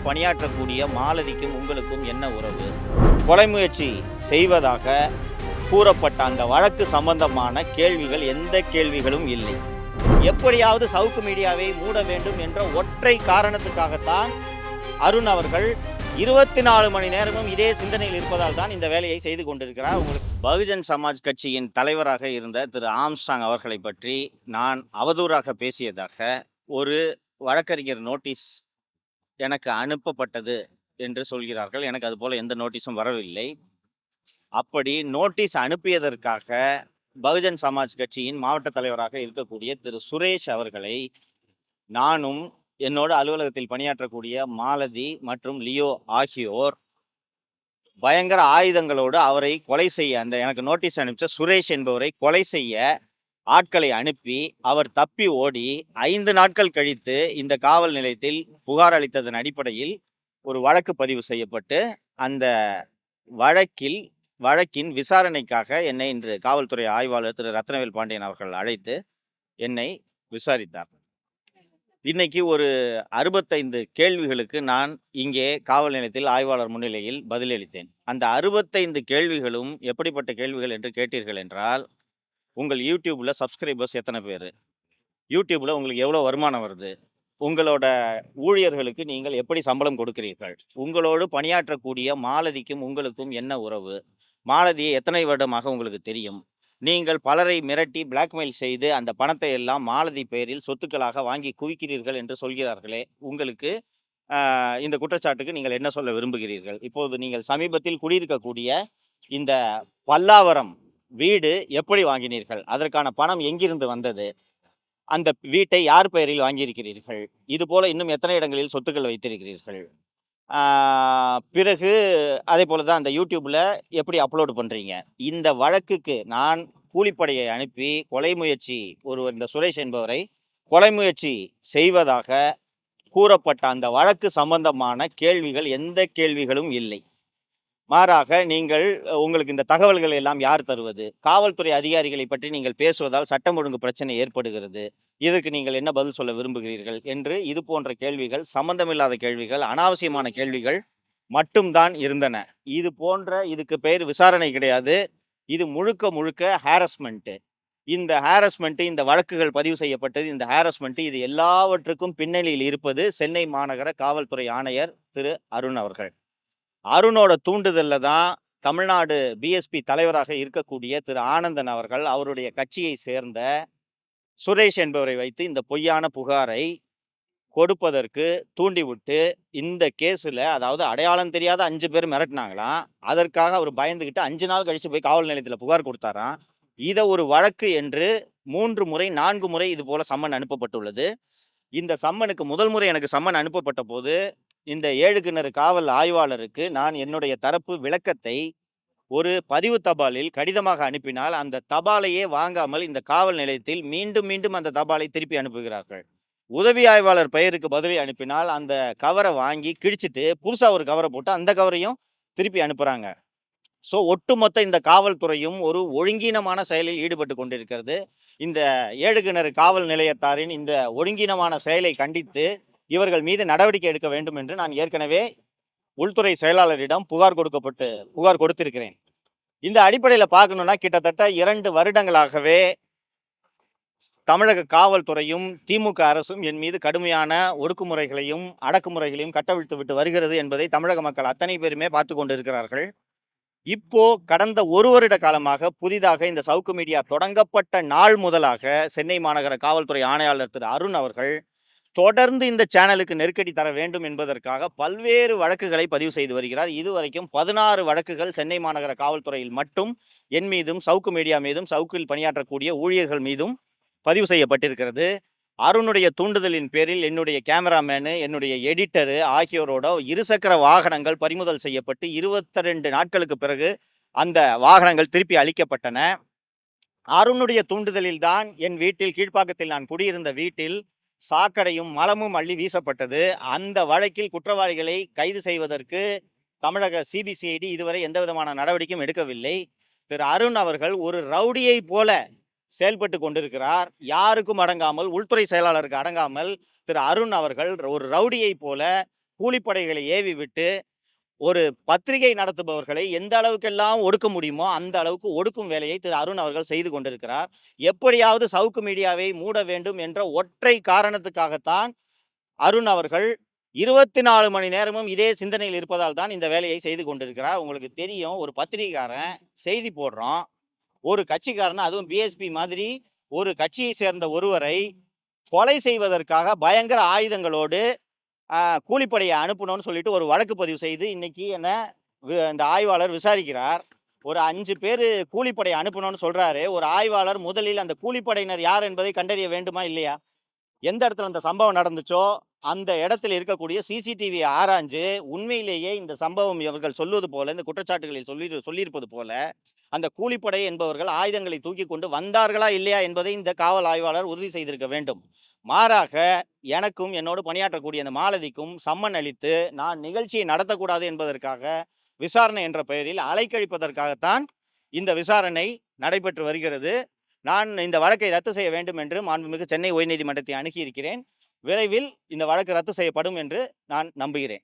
பணியாற்றக்கூடிய மாலதிக்கும் உங்களுக்கும் என்ன உறவு? கொலை முயற்சி செய்வதாக கூறப்பட்ட அந்த வழக்கு சம்பந்தமான கேள்விகள் எந்த கேள்விகளும் இல்லை. எப்படியாவது சவுக்கு மீடியாவை மூட வேண்டும் என்ற ஒற்றை காரணத்துக்காகத்தான் அருண் அவர்கள் 24 மணி நேரமும் இதே சிந்தனையில் இருப்பதால் தான் இந்த வேலையை செய்து கொண்டிருக்கிறார். உங்களுக்கு பகுஜன் சமாஜ் கட்சியின் தலைவராக இருந்த திரு ஆம்ஸ்ட்ராங் அவர்களை பற்றி நான் அவதூறாக பேசியதாக ஒரு வழக்கறிஞர் நோட்டீஸ் எனக்கு அனுப்பப்பட்டது என்று சொல்கிறார்கள். எனக்கு அதுபோல் எந்த நோட்டீஸும் வரவில்லை. அப்படி நோட்டீஸ் அனுப்பியதற்காக பகுஜன் சமாஜ் கட்சியின் மாவட்ட தலைவராக இருக்கக்கூடிய திரு சுரேஷ் அவர்களை நானும் என்னோட அலுவலகத்தில் பணியாற்றக்கூடிய மாலதி மற்றும் லியோ ஆகியோர் பயங்கர ஆயுதங்களோடு அவரை கொலை செய்ய, அந்த எனக்கு நோட்டீஸ் அனுப்பிச்ச சுரேஷ் என்பவரை கொலை செய்ய ஆட்களை அனுப்பி அவர் தப்பி ஓடி 5 நாட்கள் கழித்து இந்த காவல் நிலையத்தில் புகார் அளித்ததன் அடிப்படையில் ஒரு வழக்கு பதிவு செய்யப்பட்டு அந்த வழக்கின் விசாரணைக்காக என்னை இன்று காவல்துறை ஆய்வாளர் திரு ரத்னவேல் பாண்டியன் அவர்கள் அழைத்து என்னை விசாரித்தார். இன்னைக்கு ஒரு 65 கேள்விகளுக்கு நான் இங்கே காவல் நிலையத்தில் ஆய்வாளர் முன்னிலையில் பதிலளித்தேன். அந்த 65 கேள்விகளும் எப்படிப்பட்ட கேள்விகள் என்று கேட்டீர்கள் என்றால், உங்கள் யூடியூப்ல சப்ஸ்கிரைபர்ஸ் எத்தனை பேர், யூடியூப்ல உங்களுக்கு எவ்வளோ வருமானம் வருது, உங்களோட ஊழியர்களுக்கு நீங்கள் எப்படி சம்பளம் கொடுக்கிறீர்கள், உங்களோடு பணியாற்றக்கூடிய மாலதிக்கும் உங்களுக்கும் என்ன உறவு, மாலதியை எத்தனை வருடமாக உங்களுக்கு தெரியும், நீங்கள் பலரை மிரட்டி பிளாக்மெயில் செய்து அந்த பணத்தை எல்லாம் மாலதி பெயரில் சொத்துக்களாக வாங்கி குவிக்கிறீர்கள் என்று சொல்கிறார்களே, உங்களுக்கு இந்த குற்றச்சாட்டுக்கு நீங்கள் என்ன சொல்ல விரும்புகிறீர்கள்? இப்போது நீங்கள் சமீபத்தில் குடியிருக்கக்கூடிய இந்த பல்லாவரம் வீடு எப்படி வாங்கினீர்கள், அதற்கான பணம் எங்கிருந்து வந்தது, அந்த வீட்டை யார் பெயரில் வாங்கியிருக்கிறீர்கள், இது போல இன்னும் எத்தனை இடங்களில் சொத்துக்கள் வைத்திருக்கிறீர்கள், பிறகு அதே போல தான் அந்த யூடியூப்ல எப்படி அப்லோடு பண்ணுறீங்க. இந்த வழக்குக்கு நான் கூலிப்படையை அனுப்பி கொலை முயற்சி இந்த சுரேஷ் என்பவரை கொலை முயற்சி செய்வதாக கூறப்பட்ட அந்த வழக்கு சம்பந்தமான கேள்விகள் எந்த கேள்விகளும் இல்லை. மாறாக உங்களுக்கு இந்த தகவல்கள் எல்லாம் யார் தருவது, காவல்துறை அதிகாரிகளை பற்றி நீங்கள் பேசுவதால் சட்டம் ஒழுங்கு பிரச்சனை ஏற்படுகிறது, இதற்கு நீங்கள் என்ன பதில் சொல்ல விரும்புகிறீர்கள் என்று இது போன்ற கேள்விகள், சம்பந்தமில்லாத கேள்விகள், அனாவசியமான கேள்விகள் மட்டும்தான் இருந்தன. இதுக்கு பெயர் விசாரணை கிடையாது. இது முழுக்க ஹாரஸ்மெண்ட். இந்த ஹாரஸ்மெண்ட், இந்த வழக்குகள் பதிவு செய்யப்பட்டது, இந்த ஹாரஸ்மெண்ட், இது எல்லாவற்றுக்கும் பின்னணியில் இருப்பது சென்னை மாநகர காவல்துறை ஆணையர் திரு அருண் அவர்கள். அருணோட தூண்டுதல்ல தான் தமிழ்நாடு பிஎஸ்பி தலைவராக இருக்கக்கூடிய திரு ஆனந்தன் அவர்கள் அவருடைய கட்சியை சேர்ந்த சுரேஷ் என்பவரை வைத்து இந்த பொய்யான புகாரை கொடுப்பதற்கு தூண்டிவிட்டு இந்த கேஸில், அதாவது அடையாளம் தெரியாத 5 பேர் மிரட்டினாங்களாம், அதற்காக அவர் பயந்துக்கிட்டு 5 நாள் கழித்து போய் காவல் நிலையத்தில் புகார் கொடுத்தாராம். இதை ஒரு வழக்கு என்று 3 முறை 4 முறை இது போல சம்மன் அனுப்பப்பட்டுள்ளது. இந்த சம்மனுக்கு முதல் முறை எனக்கு சம்மன் அனுப்பப்பட்ட போது இந்த 7 கிணறு காவல் ஆய்வாளருக்கு நான் என்னுடைய தரப்பு விளக்கத்தை ஒரு பதிவு தபாலில் கடிதமாக அனுப்பினால் அந்த தபாலையே வாங்காமல் இந்த காவல் நிலையத்தில் மீண்டும் அந்த தபாலை திருப்பி அனுப்புகிறார்கள். உதவி ஆய்வாளர் பெயருக்கு பதிலை அனுப்பினால் அந்த கவரை வாங்கி கிழிச்சிட்டு புதுசாக ஒரு கவரை போட்டு அந்த கவரையும் திருப்பி அனுப்புகிறாங்க. ஸோ ஒட்டுமொத்த இந்த காவல்துறையும் ஒரு ஒழுங்கீனமான செயலில் ஈடுபட்டு கொண்டிருக்கிறது. இந்த 7 கிணறு காவல் நிலையத்தாரின் இந்த ஒழுங்கீனமான செயலை கண்டித்து இவர்கள் மீது நடவடிக்கை எடுக்க வேண்டும் என்று நான் ஏற்கனவே உள்துறை செயலாளரிடம் புகார் கொடுத்திருக்கிறேன். இந்த அடிப்படையில் பார்க்கணும்னா கிட்டத்தட்ட 2 வருடங்களாகவே தமிழக காவல்துறையும் திமுக அரசும் என் மீது கடுமையான ஒடுக்குமுறைகளையும் அடக்குமுறைகளையும் கட்டவிழ்த்து விட்டு வருகிறது என்பதை தமிழக மக்கள் அத்தனை பேருமே பார்த்து கொண்டிருக்கிறார்கள். இப்போ கடந்த 1 வருட காலமாக புதிதாக இந்த சவுக்கு மீடியா தொடங்கப்பட்ட நாள் முதலாக சென்னை மாநகர காவல்துறை ஆணையாளர் திரு அருண் அவர்கள் தொடர்ந்து இந்த சேனலுக்கு நெருக்கடி தர வேண்டும் என்பதற்காக பல்வேறு வழக்குகளை பதிவு செய்து வருகிறார். இதுவரைக்கும் 16 வழக்குகள் சென்னை மாநகர காவல்துறையில் மட்டும் என் மீதும் சவுக்கு மீடியா மீதும் சவுக்கில் பணியாற்றக்கூடிய ஊழியர்கள் மீதும் பதிவு செய்யப்பட்டிருக்கிறது. அருணுடைய தூண்டுதலின் பேரில் என்னுடைய கேமராமேனு, என்னுடைய எடிட்டரு ஆகியோரோட 2 சக்கர வாகனங்கள் பறிமுதல் செய்யப்பட்டு 22 நாட்களுக்கு பிறகு அந்த வாகனங்கள் திருப்பி அளிக்கப்பட்டன. அருணுடைய தூண்டுதலில் தான் என் வீட்டில், கீழ்ப்பாக்கத்தில் நான் குடியிருந்த வீட்டில் சாக்கடையும் மலமும் அள்ளி வீசப்பட்டது. அந்த வழக்கில் குற்றவாளிகளை கைது செய்வதற்கு தமிழக சிபிசிஐடி இதுவரை எந்த விதமான நடவடிக்கையும் எடுக்கவில்லை. திரு அருண் அவர்கள் ஒரு ரவுடியை போல செயல்பட்டு கொண்டிருக்கிறார். யாருக்கும் அடங்காமல், உள்துறை செயலாளருக்கு அடங்காமல் திரு அருண் அவர்கள் ஒரு ரவுடியை போல கூலிப்படைகளை ஏவி விட்டு ஒரு பத்திரிகை நடத்துபவர்களை எந்த அளவுக்கெல்லாம் ஒடுக்க முடியுமோ அந்த அளவுக்கு ஒடுக்கும் வேலையை திரு அருண் அவர்கள் செய்து கொண்டிருக்கிறார். எப்படியாவது சவுக்கு மீடியாவை மூட வேண்டும் என்ற ஒற்றை காரணத்துக்காகத்தான் அருண் அவர்கள் 24 மணி நேரமும் இதே சிந்தனையில் இருப்பதால் தான் இந்த வேலையை செய்து கொண்டிருக்கிறார். உங்களுக்கு தெரியும், ஒரு பத்திரிகைக்காரன் செய்தி போடுறோம், ஒரு கட்சிக்காரன், அதுவும் பிஎஸ்பி மாதிரி ஒரு கட்சியை சேர்ந்த ஒருவரை கொலை செய்வதற்காக பயங்கர ஆயுதங்களோடு கூலிப்படையை அனுப்பணும்னு சொல்லிட்டு ஒரு வழக்கு பதிவு செய்து இன்னைக்கு என்ன இந்த ஆய்வாளர் விசாரிக்கிறார். ஒரு 5 பேர் கூலிப்படையை அனுப்பணும்னு சொல்றாரு. ஒரு ஆய்வாளர் முதலில் அந்த கூலிப்படையினர் யார் என்பதை கண்டறிய வேண்டுமா இல்லையா? எந்த இடத்துல அந்த சம்பவம் நடந்துச்சோ அந்த இடத்துல இருக்கக்கூடிய சிசிடிவியை ஆராய்ஞ்சு உண்மையிலேயே இந்த சம்பவம் இவர்கள் சொல்வது போல, இந்த குற்றச்சாட்டுகளில் சொல்லியிருப்பது போல அந்த கூலிப்படை என்பவர்கள் ஆயுதங்களை தூக்கி கொண்டு வந்தார்களா இல்லையா என்பதை இந்த காவல் ஆய்வாளர் உறுதி செய்திருக்க வேண்டும். மாறாக எனக்கும் என்னோடு பணியாற்றக்கூடிய அந்த மாலதிக்கும் சம்மன் அளித்து நான் நிகழ்ச்சியை நடத்தக்கூடாது என்பதற்காக விசாரணை என்ற பெயரில் அலைக்கழிப்பதற்காகத்தான் இந்த விசாரணை நடைபெற்று வருகிறது. நான் இந்த வழக்கை ரத்து செய்ய வேண்டும் என்று மாண்புமிகு சென்னை உயர்நீதிமன்றத்தை அணுகியிருக்கிறேன். விரைவில் இந்த வழக்கு ரத்து செய்யப்படும் என்று நான் நம்புகிறேன்.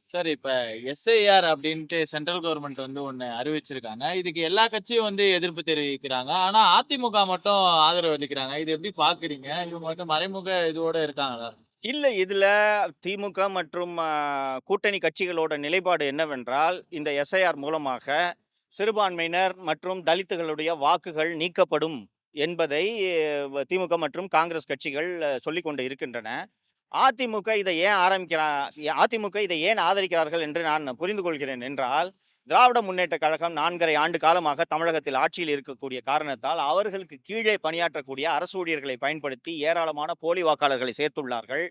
சார், இப்ப எஸ்ஐஆர் அப்படின்ட்டு சென்ட்ரல் கவர்மெண்ட் வந்து ஒண்ணு அறிவிச்சிருக்காங்க. இதுக்கு எல்லா கட்சியும் வந்து எதிர்ப்பு தெரிவிக்கிறாங்க. ஆனா அதிமுக மட்டும் ஆதரவு அளிக்கிறாங்க. இது எப்படி பாக்குறீங்க? இவங்க மட்டும் மறைமுக இதோட இருக்காங்களா? இல்லை, இதுல திமுக மற்றும் கூட்டணி கட்சிகளோட நிலைப்பாடு என்னவென்றால், இந்த எஸ்ஐஆர் மூலமாக சிறுபான்மையினர் மற்றும் தலித்துகளுடைய வாக்குகள் நீக்கப்படும் என்பதை திமுக மற்றும் காங்கிரஸ் கட்சிகள் சொல்லிக் கொண்டு இருக்கின்றன. அதிமுக இதை ஏன் ஆதரிக்கிறார்கள் என்று நான் புரிந்து கொள்கிறேன் என்றால், திராவிட முன்னேற்ற கழகம் 4.5 ஆண்டு காலமாக தமிழகத்தில் ஆட்சியில் இருக்கக்கூடிய காரணத்தால் அவர்களுக்கு கீழே பணியாற்றக்கூடிய அரசு ஊழியர்களை பயன்படுத்தி ஏராளமான போலி வாக்காளர்களை சேர்த்துள்ளார்கள்.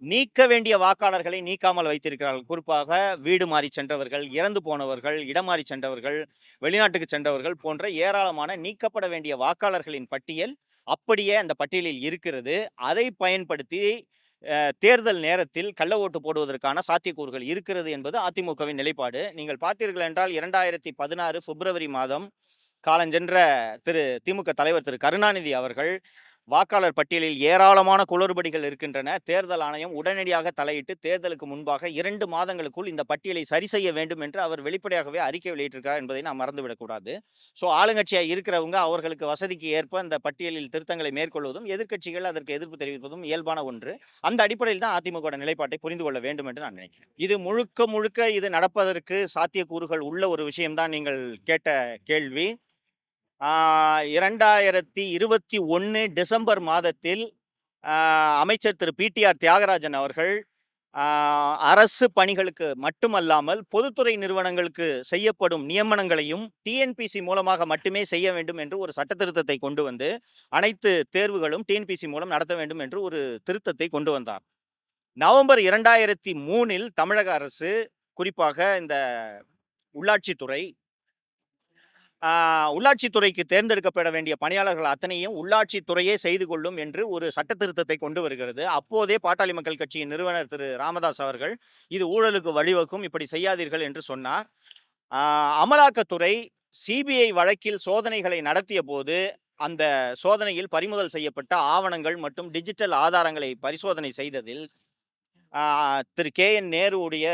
நீக்க வேண்டிய வாக்காளர்களை நீக்காமல் வைத்திருக்கிறார்கள். குறிப்பாக வீடு மாறி சென்றவர்கள், இறந்து போனவர்கள், இடம் மாறி சென்றவர்கள், வெளிநாட்டுக்கு சென்றவர்கள் போன்ற ஏராளமான நீக்கப்பட வேண்டிய வாக்காளர்களின் பட்டியல் அப்படியே அந்த பட்டியலில் இருக்கிறது. அதை பயன்படுத்தி தேர்தல் நேரத்தில் கள்ள ஓட்டு போடுவதற்கான சாத்தியக்கூறுகள் இருக்கிறது என்பது அதிமுகவின் நிலைப்பாடு. நீங்கள் பார்த்தீர்கள் என்றால் 2016 பிப்ரவரி மாதம் காலஞ்சென்ற திமுக தலைவர் திரு கருணாநிதி அவர்கள் வாக்காளர் பட்டியலில் ஏராளமான குளறுபடிகள் இருக்கின்றன, தேர்தல் ஆணையம் உடனடியாக தலையிட்டு தேர்தலுக்கு முன்பாக 2 மாதங்களுக்குள் இந்த பட்டியலை சரி செய்ய வேண்டும் என்று அவர் வெளிப்படையாகவே அறிக்கை வெளியிட்டிருக்கிறார் என்பதை நாம் மறந்துவிடக்கூடாது. ஸோ ஆளுங்கட்சியாக இருக்கிறவங்க அவர்களுக்கு வசதிக்கு ஏற்ப அந்த பட்டியலில் திருத்தங்களை மேற்கொள்வதும், எதிர்க்கட்சிகள் அதற்கு எதிர்ப்பு தெரிவிப்பதும் இயல்பான ஒன்று. அந்த அடிப்படையில் தான் அதிமுக நிலைப்பாட்டை புரிந்து கொள்ள வேண்டும் என்று நான் நினைக்கிறேன். இது முழுக்க இது நடப்பதற்கு சாத்தியக்கூறுகள் உள்ள ஒரு விஷயம்தான் நீங்கள் கேட்ட கேள்வி. 2021 டிசம்பர் மாதத்தில் அமைச்சர் திரு பிடிஆர் தியாகராஜன் அவர்கள் அரசு பணிகளுக்கு மட்டுமல்லாமல் பொதுத்துறை நிறுவனங்களுக்கு செய்யப்படும் நியமனங்களையும் டிஎன்பிசி மூலமாக மட்டுமே செய்ய வேண்டும் என்று ஒரு சட்ட திருத்தத்தை கொண்டு வந்து அனைத்து தேர்வுகளும் டிஎன்பிசி மூலம் நடத்த வேண்டும் என்று ஒரு திருத்தத்தை கொண்டு வந்தார். நவம்பர் 2003 தமிழக அரசு, குறிப்பாக இந்த உள்ளாட்சித்துறைக்கு தேர்ந்தெடுக்கப்பட வேண்டிய பணியாளர்கள் அத்தனையும் உள்ளாட்சித்துறையே செய்து கொள்ளும் என்று ஒரு சட்ட திருத்தத்தை கொண்டு வருகிறது. அப்போதே பாட்டாளி மக்கள் கட்சியின் நிறுவனர் திரு ராமதாஸ் அவர்கள் இது ஊழலுக்கு வழிவகுக்கும், இப்படி செய்யாதீர்கள் என்று சொன்னார். அமலாக்கத்துறை சிபிஐ வழக்கில் சோதனைகளை நடத்திய போது அந்த சோதனையில் பறிமுதல் செய்யப்பட்ட ஆவணங்கள் மற்றும் டிஜிட்டல் ஆதாரங்களை பரிசோதனை செய்ததில் திரு KN நேருடைய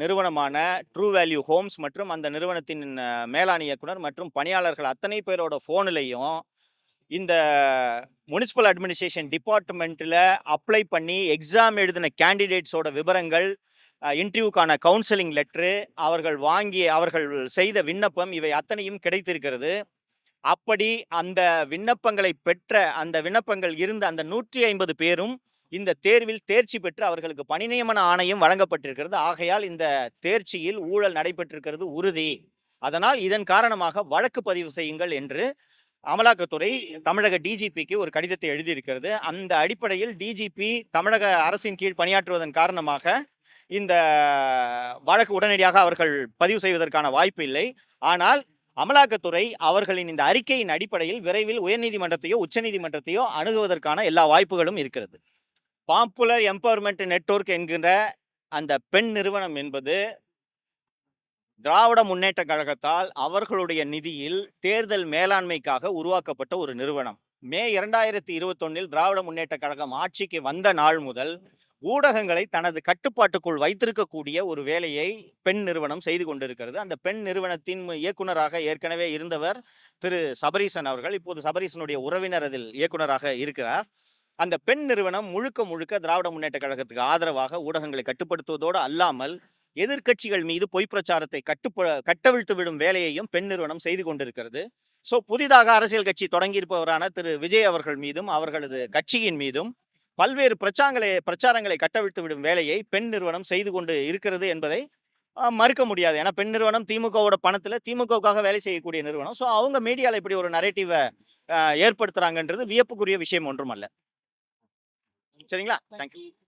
நிறுவனமான ட்ரூ வேல்யூ ஹோம்ஸ் மற்றும் அந்த நிறுவனத்தின் மேலாண் இயக்குனர் மற்றும் பணியாளர்கள் அத்தனை பேரோட ஃபோன்லையும் இந்த முனிசிபல் அட்மினிஸ்ட்ரேஷன் டிபார்ட்மெண்ட்டில் அப்ளை பண்ணி எக்ஸாம் எழுதின கேண்டிடேட்ஸோட விவரங்கள், இன்டர்வியூக்கான கவுன்சிலிங் லெட்ரு, அவர்கள் செய்த விண்ணப்பம், இவை அத்தனையும் கிடைத்திருக்கிறது. அப்படி அந்த விண்ணப்பங்களை பெற்ற அந்த விண்ணப்பங்கள் இருந்த அந்த 150 பேரும் இந்த தேர்வில் தேர்ச்சி பெற்று அவர்களுக்கு பணி நியமன ஆணையம் வழங்கப்பட்டிருக்கிறது. ஆகையால் இந்த தேர்ச்சியில் ஊழல் நடைபெற்றிருக்கிறது உறுதி. அதனால் இதன் காரணமாக வழக்கு பதிவு செய்யுங்கள் என்று அமலாக்கத்துறை தமிழக டிஜிபிக்கு ஒரு கடிதத்தை எழுதியிருக்கிறது. அந்த அடிப்படையில் டிஜிபி தமிழக அரசின் கீழ் பணியாற்றுவதன் காரணமாக இந்த வழக்கு உடனடியாக அவர்கள் பதிவு செய்வதற்கான வாய்ப்பு இல்லை. ஆனால் அமலாக்கத்துறை அவர்களின் இந்த அறிக்கையின் அடிப்படையில் விரைவில் உயர்நீதிமன்றத்தையோ உச்சநீதிமன்றத்தையோ அணுகுவதற்கான எல்லா வாய்ப்புகளும் இருக்கிறது. பாப்புலர் எம்பவர்மெண்ட் நெட்வொர்க் என்கிற அந்த பெண் நிறுவனம் என்பது திராவிட முன்னேற்ற கழகத்தால் அவர்களுடைய நிதியில் தேர்தல் மேலாண்மைக்காக உருவாக்கப்பட்ட ஒரு நிறுவனம். மே 2021 திராவிட முன்னேற்ற கழகம் ஆட்சிக்கு வந்த நாள் முதல் ஊடகங்களை தனது கட்டுப்பாட்டுக்குள் வைத்திருக்கக்கூடிய ஒரு வேலையை பெண் நிறுவனம் செய்து கொண்டிருக்கிறது. அந்த பெண் நிறுவனத்தின் இயக்குனராக ஏற்கனவே இருந்தவர் திரு சபரீசன் அவர்கள். இப்போது சபரீசனுடைய உறவினர் அதில் இயக்குனராக இருக்கிறார். அந்த பெண் நிறுவனம் முழுக்க முழுக்க திராவிட முன்னேற்ற கழகத்துக்கு ஆதரவாக ஊடகங்களை கட்டுப்படுத்துவதோடு அல்லாமல் எதிர்க்கட்சிகள் மீது பொய் பிரச்சாரத்தை கட்டவிழ்த்து விடும் வேலையையும் பெண் நிறுவனம் செய்து கொண்டிருக்கிறது. ஸோ புதிதாக அரசியல் கட்சி தொடங்கியிருப்பவரான திரு விஜய் அவர்கள் மீதும் அவர்களது கட்சியின் மீதும் பல்வேறு பிரச்சாரங்களை கட்டவிழ்த்து விடும் வேலையை பெண் நிறுவனம் செய்து கொண்டு இருக்கிறது என்பதை மறுக்க முடியாது. ஏன்னா பெண் நிறுவனம் திமுகவோட பணத்தில் திமுகவுக்காக வேலை செய்யக்கூடிய நிறுவனம். ஸோ அவங்க மீடியாவில் இப்படி ஒரு நரேட்டிவை ஏற்படுத்துறாங்கன்றது வியப்புக்குரிய விஷயம் ஒன்றும் அல்ல. சரிங்களா? தேங்க்யூ.